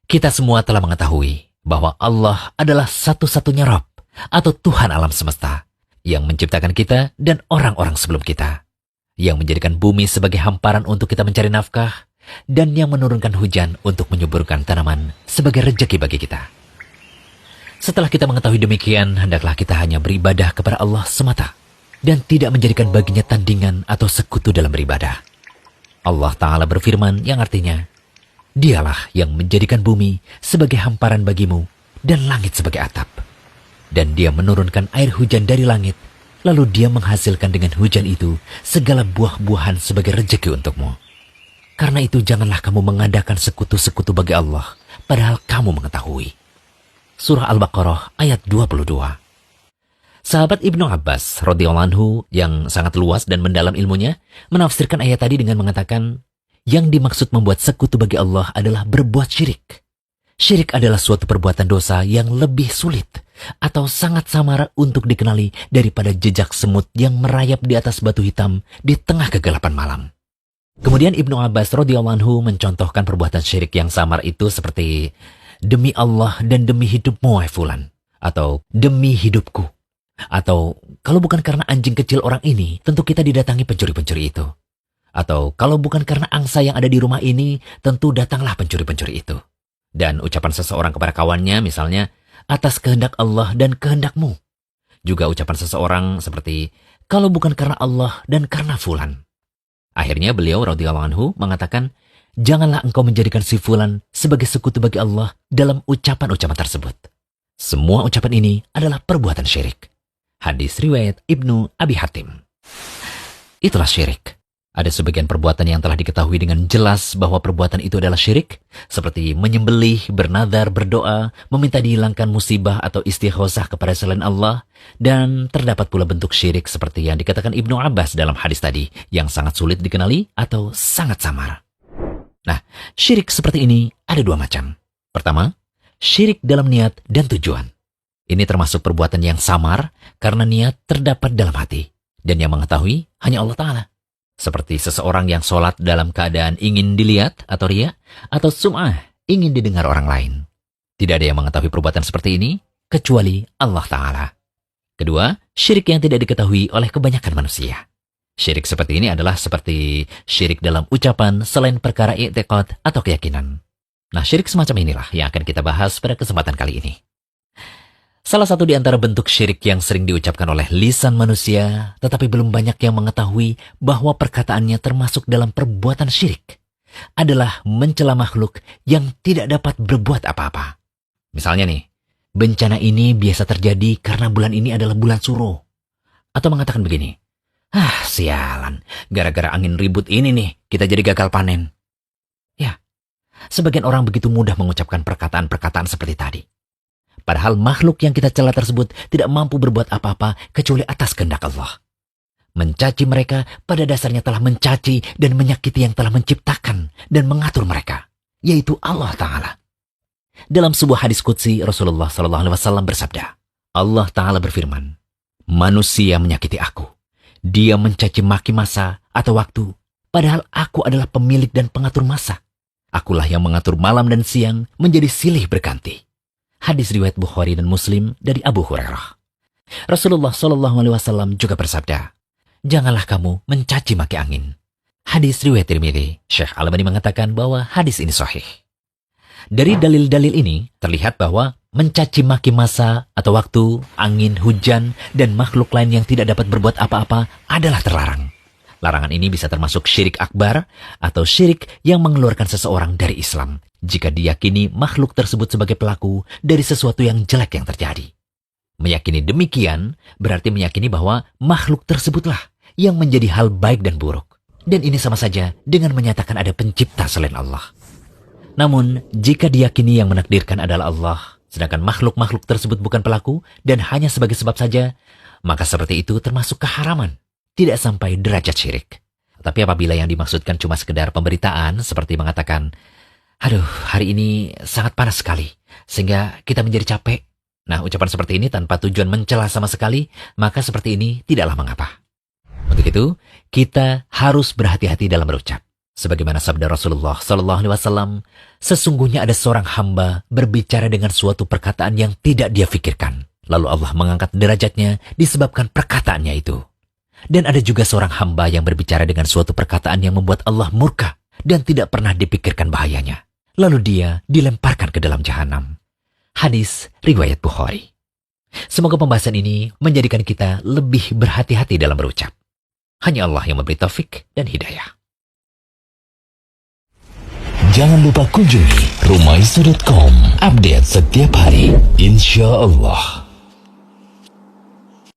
Kita semua telah mengetahui bahwa Allah adalah satu-satunya Rabb atau Tuhan alam semesta yang menciptakan kita dan orang-orang sebelum kita, yang menjadikan bumi sebagai hamparan untuk kita mencari nafkah, dan yang menurunkan hujan untuk menyuburkan tanaman sebagai rejeki bagi kita. Setelah kita mengetahui demikian, hendaklah kita hanya beribadah kepada Allah semata dan tidak menjadikan baginya tandingan atau sekutu dalam beribadah. Allah Ta'ala berfirman yang artinya, Dialah yang menjadikan bumi sebagai hamparan bagimu dan langit sebagai atap. Dan Dia menurunkan air hujan dari langit, lalu Dia menghasilkan dengan hujan itu segala buah-buahan sebagai rejeki untukmu. Karena itu janganlah kamu mengadakan sekutu-sekutu bagi Allah, padahal kamu mengetahui. Surah Al-Baqarah ayat 22. Sahabat Ibnu Abbas radhiyallahu anhu yang sangat luas dan mendalam ilmunya menafsirkan ayat tadi dengan mengatakan, yang dimaksud membuat sekutu bagi Allah adalah berbuat syirik. Syirik adalah suatu perbuatan dosa yang lebih sulit atau sangat samar untuk dikenali daripada jejak semut yang merayap di atas batu hitam di tengah kegelapan malam. Kemudian Ibnu Abbas radhiyallahu anhu mencontohkan perbuatan syirik yang samar itu seperti demi Allah dan demi hidupmu wahai fulan, atau demi hidupku, atau kalau bukan karena anjing kecil orang ini, tentu kita didatangi pencuri-pencuri itu. Atau kalau bukan karena angsa yang ada di rumah ini, tentu datanglah pencuri-pencuri itu. Dan ucapan seseorang kepada kawannya misalnya, atas kehendak Allah dan kehendakmu. Juga ucapan seseorang seperti, kalau bukan karena Allah dan karena fulan. Akhirnya beliau radhiyallahu anhu mengatakan, janganlah engkau menjadikan si fulan sebagai sekutu bagi Allah dalam ucapan-ucapan tersebut. Semua ucapan ini adalah perbuatan syirik. Hadis riwayat Ibnu Abi Hatim. Itulah syirik. Ada sebagian perbuatan yang telah diketahui dengan jelas bahwa perbuatan itu adalah syirik, seperti menyembelih, bernadar, berdoa, meminta dihilangkan musibah atau istighosah kepada selain Allah, dan terdapat pula bentuk syirik seperti yang dikatakan Ibnu Abbas dalam hadis tadi, yang sangat sulit dikenali atau sangat samar. Nah, syirik seperti ini ada dua macam. Pertama, syirik dalam niat dan tujuan. Ini termasuk perbuatan yang samar karena niat terdapat dalam hati, dan yang mengetahui hanya Allah Ta'ala. Seperti seseorang yang sholat dalam keadaan ingin dilihat atau riya, atau sum'ah, ingin didengar orang lain. Tidak ada yang mengetahui perbuatan seperti ini, kecuali Allah Ta'ala. Kedua, syirik yang tidak diketahui oleh kebanyakan manusia. Syirik seperti ini adalah seperti syirik dalam ucapan selain perkara i'tiqad atau keyakinan. Nah, syirik semacam inilah yang akan kita bahas pada kesempatan kali ini. Salah satu di antara bentuk syirik yang sering diucapkan oleh lisan manusia, tetapi belum banyak yang mengetahui bahwa perkataannya termasuk dalam perbuatan syirik, adalah mencela makhluk yang tidak dapat berbuat apa-apa. Misalnya nih, bencana ini biasa terjadi karena bulan ini adalah bulan suruh. Atau mengatakan begini, sialan, gara-gara angin ribut ini nih, kita jadi gagal panen. Ya, sebagian orang begitu mudah mengucapkan perkataan-perkataan seperti tadi. Padahal makhluk yang kita cela tersebut tidak mampu berbuat apa-apa kecuali atas kehendak Allah. Mencaci mereka pada dasarnya telah mencaci dan menyakiti yang telah menciptakan dan mengatur mereka, yaitu Allah Ta'ala. Dalam sebuah hadis qudsi, Rasulullah SAW bersabda, Allah Ta'ala berfirman, manusia menyakiti aku. Dia mencaci maki masa atau waktu, padahal aku adalah pemilik dan pengatur masa. Akulah yang mengatur malam dan siang menjadi silih berganti. Hadis riwayat Bukhari dan Muslim dari Abu Hurairah. Rasulullah SAW juga bersabda, janganlah kamu mencaci maki angin. Hadis riwayat Tirmidzi. Syekh Al-Albani mengatakan bahwa hadis ini sahih. Dari dalil-dalil ini terlihat bahwa mencaci maki masa atau waktu, angin, hujan, dan makhluk lain yang tidak dapat berbuat apa-apa adalah terlarang. Larangan ini bisa termasuk syirik akbar atau syirik yang mengeluarkan seseorang dari Islam jika diyakini makhluk tersebut sebagai pelaku dari sesuatu yang jelek yang terjadi. Meyakini demikian berarti meyakini bahwa makhluk tersebutlah yang menjadi hal baik dan buruk. Dan ini sama saja dengan menyatakan ada pencipta selain Allah. Namun, jika diyakini yang menakdirkan adalah Allah, sedangkan makhluk-makhluk tersebut bukan pelaku dan hanya sebagai sebab saja, maka seperti itu termasuk keharaman, tidak sampai derajat syirik. Tapi apabila yang dimaksudkan cuma sekedar pemberitaan, seperti mengatakan, aduh, hari ini sangat panas sekali, sehingga kita menjadi capek. Nah, ucapan seperti ini tanpa tujuan mencela sama sekali, maka seperti ini tidaklah mengapa. Untuk itu, kita harus berhati-hati dalam berucap. Sebagaimana sabda Rasulullah Sallallahu Alaihi Wasallam, sesungguhnya ada seorang hamba berbicara dengan suatu perkataan yang tidak dia fikirkan. Lalu Allah mengangkat derajatnya disebabkan perkataannya itu. Dan ada juga seorang hamba yang berbicara dengan suatu perkataan yang membuat Allah murka dan tidak pernah dipikirkan bahayanya. Lalu dia dilemparkan ke dalam jahanam. Hadis riwayat Bukhari. Semoga pembahasan ini menjadikan kita lebih berhati-hati dalam berucap. Hanya Allah yang memberi taufik dan hidayah. Jangan lupa kunjungi rumaiso.com. Update setiap hari, insya Allah.